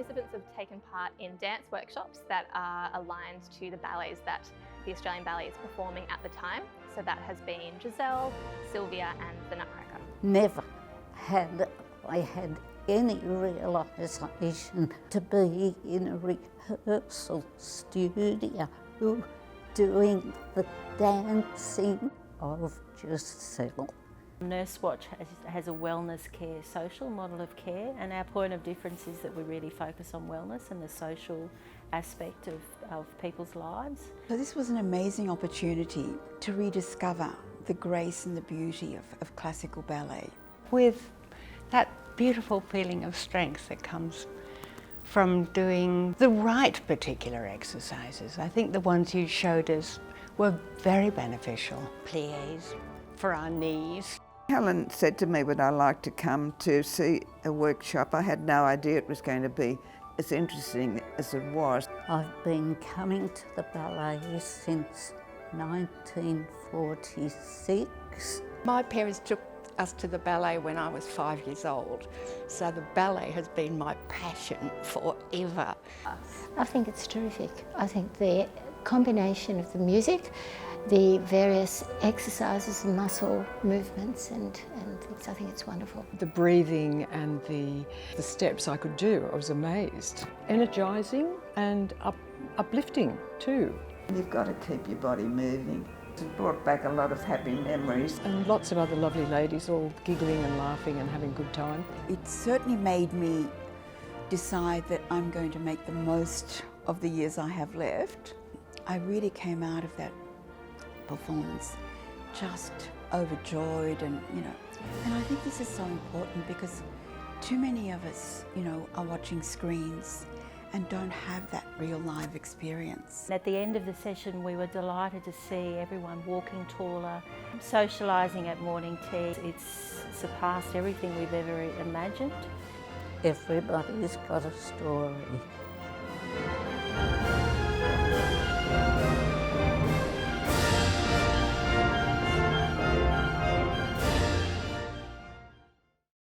participants have taken part in dance workshops that are aligned to the ballets that the Australian Ballet is performing at the time. So that has been Giselle, Sylvia and the Nutcracker. Never had I had any realisation to be in a rehearsal studio doing the dancing of Giselle. Nursewatch has a wellness care social model of care, and our point of difference is that we really focus on wellness and the social aspect of people's lives. So this was an amazing opportunity to rediscover the grace and the beauty of classical ballet. With that beautiful feeling of strength that comes from doing the right particular exercises. I think the ones you showed us were very beneficial. Pliés for our knees. Helen said to me, would I like to come to see a workshop? I had no idea it was going to be as interesting as it was. I've been coming to the ballet since 1946. My parents took us to the ballet when I was 5 years old, so the ballet has been my passion forever. I think it's terrific. I think the combination of the music, the various exercises and muscle movements and things, I think it's wonderful. The breathing and the steps I could do, I was amazed. Energising and uplifting too. You've got to keep your body moving. It brought back a lot of happy memories. And lots of other lovely ladies all giggling and laughing and having a good time. It certainly made me decide that I'm going to make the most of the years I have left. I really came out of that performance just overjoyed and I think this is so important because too many of us, are watching screens and don't have that real live experience. At the end of the session we were delighted to see everyone walking taller, socialising at morning tea. It's surpassed everything we've ever imagined. Everybody's got a story.